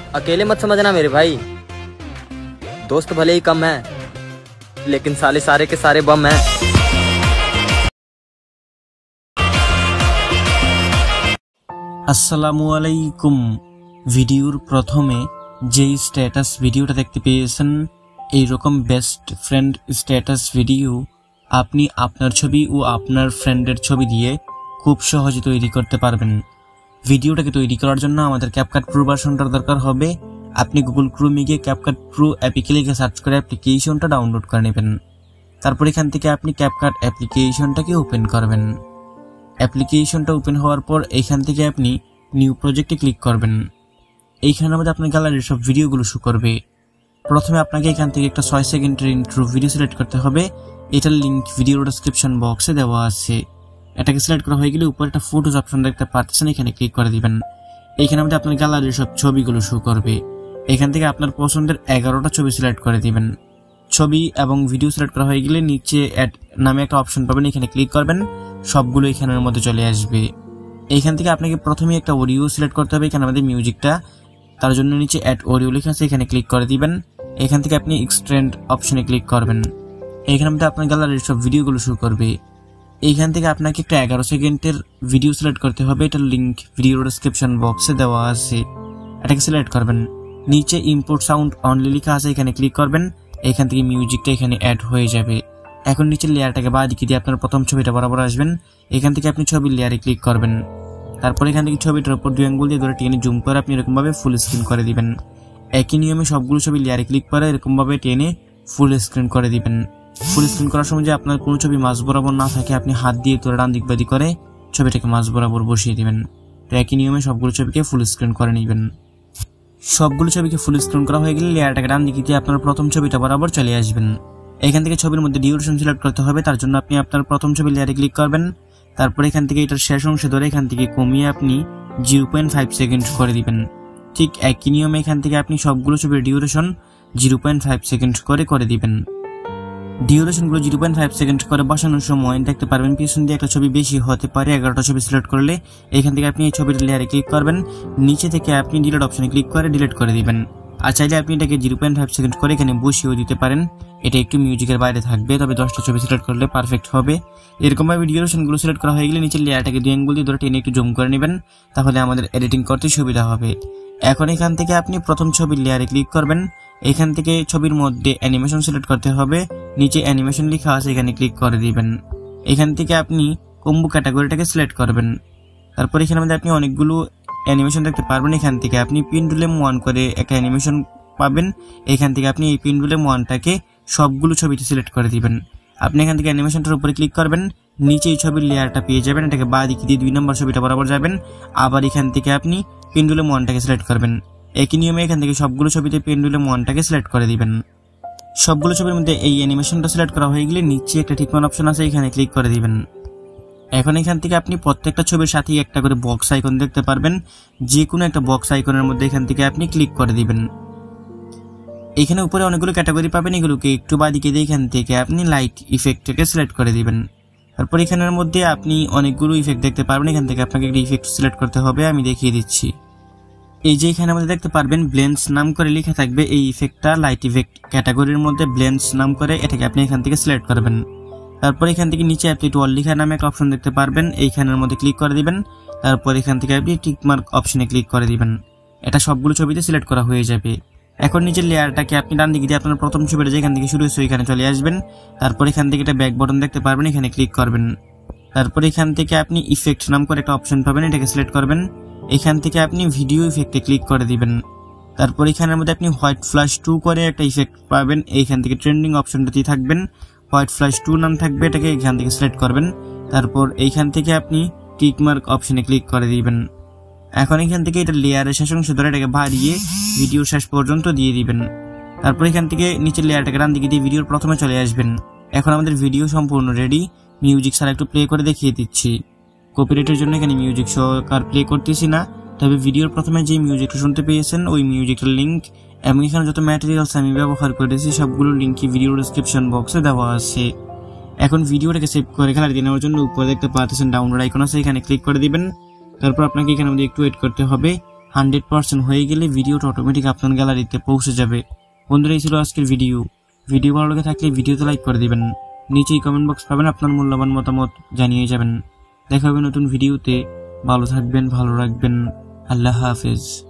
अकेले मत समझना मेरे भाई, दोस्त भले ही कम है लेकिन साले सारे के सारे बम हैं। আসসালামু আলাইকুম। ভিডিওর প্রথমে যেই স্ট্যাটাস ভিডিওটা দেখতে পেয়েছেন, এইরকম বেস্ট ফ্রেন্ড স্ট্যাটাস ভিডিও আপনি আপনার ছবি ও আপনার ফ্রেন্ডের ছবি দিয়ে খুব সহজে তৈরি করতে পারবেন। ভিডিওটাকে তৈরি করার জন্য আমাদের ক্যাপকাট প্রো ভার্সনটার দরকার হবে। আপনি গুগল ক্রোমে গিয়ে ক্যাপকাট প্রো অ্যাপে লিখে সার্চ করে অ্যাপ্লিকেশনটা ডাউনলোড করে নেবেন। তারপর এখান থেকে আপনি ক্যাপকাট অ্যাপ্লিকেশনটাকে ওপেন করবেন। অ্যাপ্লিকেশনটা ওপেন হওয়ার পর এখান থেকে আপনি নিউ প্রজেক্টে ক্লিক করবেন। এইখানের মধ্যে আপনার গ্যালারির সব ভিডিওগুলো শো করবে। প্রথমে আপনাকে এখান থেকে একটা 6 সেকেন্ডের ইন্ট্রো ভিডিও সিলেক্ট করতে হবে। এটার লিঙ্ক ভিডিওর ডেসক্রিপশন বক্সে দেওয়া আছে। এটাকে সিলেক্ট করা হয়ে গেলে উপরে একটা ফটোজ অপশন দেখতে পাচ্ছেন, এখানে ক্লিক করে দিবেন। এইখানের মধ্যে আপনার গ্যালারির সব ছবিগুলো শো করবে। এখান থেকে আপনার পছন্দের 11টা ছবি সিলেক্ট করে দিবেন। ছবি এবং ভিডিও সিলেক্ট করা হয়ে গেলে নিচে অ্যাড নামে একটা অপশন পাবেন, এখানে ক্লিক করবেন। সবগুলো এখানের মধ্যে চলে আসবে। এইখান থেকে আপনাকে প্রথমে একটা অডিও সিলেক্ট করতে হবে, এখানে আমাদের মিউজিকটা, তার জন্য নিচে অ্যাড অডিও লেখা আছে, এখানে ক্লিক করে দিবেন। এখান থেকে আপনি এক্সটেন্ড অপশনে ক্লিক করবেন। এখানের মধ্যে আপনার গ্যালারির সব ভিডিওগুলো শো করবে। এইখান থেকে আপনাকে একটা 11 সেকেন্ডের ভিডিও সিলেক্ট করতে হবে, এটার লিঙ্ক ভিডিওর ডেসক্রিপশন বক্সে দেওয়া আছে। এটাকে সিলেক্ট করবেন। নিচে ইম্পোর্ট সাউন্ড অনলি লেখা আছে, এখানে ক্লিক করবেন। এখান থেকে মিউজিকটা এখানে অ্যাড হয়ে যাবে। এখন নিচের লেয়ারটাকে বাঁ দিকে দিয়ে আপনার প্রথম ছবিটা বরাবর আসবেন। এখান থেকে আপনি ছবির লেয়ারে ক্লিক করবেন। তারপর এখান থেকে ছবিটার উপর 2 আঙ্গুল দিয়ে ধরে টেনে জুম করে আপনি এরকমভাবে ফুল স্ক্রিন করে দিবেন। একই নিয়মে সবগুলো ছবি লেয়ারে ক্লিক করে এরকমভাবে টেনে ফুল স্ক্রিন করে দিবেন। ফুল স্ক্রিন করার সময় যে আপনার কোনো ছবি মাঝ বরাবর না থাকে, আপনি হাত দিয়ে ধরে ডান দিক বাদি করে ছবিটাকে মাঝ বরাবর বসিয়ে দিবেন। তো একই নিয়মে সবগুলো ছবিকে ফুল স্ক্রিন করে নেবেন। সবগুলো ছবিকে ফুল স্ক্রিন করা হয়ে গেলে লেয়ারটাকে ডান দিকে দিয়ে আপনার প্রথম ছবিটা বরাবর চলে আসবেন। এখান থেকে ছবির মধ্যে ডিউরেশন সিলেক্ট করতে হবে, তার জন্য আপনি আপনার প্রথম ছবি লেয়ারে ক্লিক করবেন। তারপর এখান থেকে এটার শেষ অংশে ধরে এখান থেকে কমিয়ে আপনি 0.5 সেকেন্ড করে দিবেন। ঠিক একই নিয়মে এখান থেকে আপনি সবগুলো ছবির ডিউরেশন 0.5 সেকেন্ড করে দিবেন। ডিউরেশনগুলো 0.5 সেকেন্ড করে বসানোর সময় দেখতে পারবেন পিছন দিয়ে একটা ছবি বেশি হতে পারে। 11টা ছবি সিলেক্ট করলে এখান থেকে আপনি এই ছবির লেয়ারে ক্লিক করবেন। নিচে থেকে আপনি ডিলিট অপশনে ক্লিক করে ডিলিট করে দিবেন। আর চাইলে আপনি এটাকে 0.5 সেকেন্ড করে এখানে বসিয়েও দিতে পারেন। এটা একটু মিউজিকের বাইরে থাকবে, তবে 10টা ছবি সিলেক্ট করলে পারফেক্ট হবে। এরকমভাবে ডিউরেশনগুলো সিলেক্ট করা হয়ে গেলে নিচের লেয়ারটাকে 2 আঙ্গুল দিয়ে ধরে টেনে একটু জুম করে নেবেন, তাহলে আমাদের এডিটিং করতে সুবিধা হবে। এখন এখান থেকে আপনি প্রথম ছবির লেয়ারে ক্লিক করবেন। এখান থেকে ছবির মধ্যে অ্যানিমেশন সিলেক্ট করতে হবে, নিচে অ্যানিমেশন লেখা আছে, এখানে ক্লিক করে দিবেন। এখান থেকে আপনি কম্বো ক্যাটাগরিটাকে সিলেক্ট করবেন। তারপর এখানে মধ্যে আপনি অনেকগুলো অ্যানিমেশন দেখতে পারবেন। এখান থেকে আপনি পেন্ডুলাম 1 করে একটা অ্যানিমেশন পাবেন। এখান থেকে আপনি এই পেন্ডুলাম 1টাকে সবগুলো ছবিতে সিলেক্ট করে দিবেন। আপনি এখান থেকে অ্যানিমেশনটার উপরে ক্লিক করবেন, নিচে এই ছবির লেয়ারটা পেয়ে যাবেন। এটাকে বাঁ দিকে দিয়ে 2 নম্বর ছবিটা বরাবর যাবেন। আবার এখান থেকে আপনি পেন্ডুলাম 1টাকে সিলেক্ট করবেন। একই নিয়মে এখান থেকে সবগুলো ছবিতে পেন্ডুলাম 1টাকে সিলেক্ট করে দিবেন। সবগুলো ছবির মধ্যে এই অ্যানিমেশনটা সিলেক্ট করা হয়ে গেলে নিচে একটা টিকমার্ক অপশন আছে, এখানে ক্লিক করে দিবেন। এখন এখান থেকে আপনি প্রত্যেকটা ছবির সাথেই একটা করে বক্স আইকন দেখতে পারবেন। যে কোনো একটা বক্স আইকনের মধ্যে এখান থেকে আপনি ক্লিক করে দিবেন। এখানে উপরে অনেকগুলো ক্যাটাগরি পাবেন, এগুলোকে একটু বাদিকে দিয়ে এখান থেকে আপনি লাইট ইফেক্টটাকে সিলেক্ট করে দিবেন। তারপর এখানের মধ্যে আপনি অনেকগুলো ইফেক্ট দেখতে পারবেন। এখান থেকে আপনাকে একটা ইফেক্ট সিলেক্ট করতে হবে, আমি দেখিয়ে দিচ্ছি। এই যে এখানে আমাদের দেখতে পারবেন ব্লেন্ডস নাম করে লেখা থাকবে, এই ইফেক্টটা লাইট ইফেক্ট ক্যাটাগরির মধ্যে ব্লেন্ডস নাম করে, এটাকে আপনি এখান থেকে সিলেক্ট করবেন। তারপর এখান থেকে নিচে আপনি টোয়াল লেখা নামে একটা অপশন দেখতে পারবেন, এইখানের মধ্যে ক্লিক করে দিবেন। তারপর এখান থেকে আপনি টিকমার্ক অপশনে ক্লিক করে দিবেন। এটা সবগুলো ছবিতে সিলেক্ট করা হয়ে যাবে। এখন নিচের লেয়ারটাকে আপনি ডান দিকে দিয়ে আপনার প্রথম ছবিটা যেখান থেকে শুরু হয়েছে ওইখানে চলে আসবেন। তারপর এখান থেকে একটা ব্যাক বাটন দেখতে পারবেন, এখানে ক্লিক করবেন। তারপর এখান থেকে আপনি ইফেক্ট নাম করে একটা অপশন পাবেন, এটাকে সিলেক্ট করবেন। এখান থেকে আপনি ভিডিও ইফেক্টে ক্লিক করে দিবেন। তারপর এখানের মধ্যে আপনি হোয়াইট ফ্ল্যাশ 2 করে একটা ইফেক্ট পাবেন, এইখান থেকে ট্রেন্ডিং অপশনটাতেই থাকবেন, হোয়াইট ফ্ল্যাশ 2 নাম থাকবে, এটাকে এখান থেকে সিলেক্ট করবেন। তারপর এইখান থেকে আপনি টিকমার্ক অপশনে ক্লিক করে দিবেন। এখন এখান থেকে এটা লেয়ারের শেষ অংশ ধরে এটাকে বাড়িয়ে ভিডিওর শেষ পর্যন্ত দিয়ে দিবেন। তারপর এখান থেকে নিচের লেয়ারটাকে ডান দিকে দিয়ে ভিডিওর প্রথমে চলে আসবেন। এখন আমাদের ভিডিও সম্পূর্ণ রেডি। মিউজিক ছাড়া একটু প্লে করে দেখিয়ে দিচ্ছি। কপিরাইটের জন্য এখানে মিউজিক সহকার প্লে করতেছি না, তবে ভিডিওর প্রথমে যে মিউজিকটা শুনতে পেয়েছেন ওই মিউজিকটার লিঙ্ক এবং এখানে যত ম্যাটেরিয়ালস আমি ব্যবহার করেছি সবগুলো লিঙ্কই ভিডিও ডেসক্রিপশন বক্সে দেওয়া আছে। এখন ভিডিওটাকে সেভ করে গ্যালারিতে নেওয়ার জন্য উপরে দেখতে পাচ্ছেন ডাউনলোড আইকন আছে, এখানে ক্লিক করে দিবেন। তারপর আপনাকে এখানে একটু ওয়েট করতে হবে। 100% হয়ে গেলে ভিডিওটা অটোমেটিক আপনার গ্যালারিতে পৌঁছে যাবে। বন্ধুরা, এই ছিল আজকের ভিডিও ভালো লাগে থাকলে ভিডিওতে লাইক করে দিবেন। নিচেই কমেন্ট বক্স পাবেন, আপনার মূল্যবান মতামত জানিয়ে যাবেন। দেখা হবে নতুন ভিডিওতে। ভালো থাকবেন, ভালো রাখবেন। আল্লাহ হাফেজ।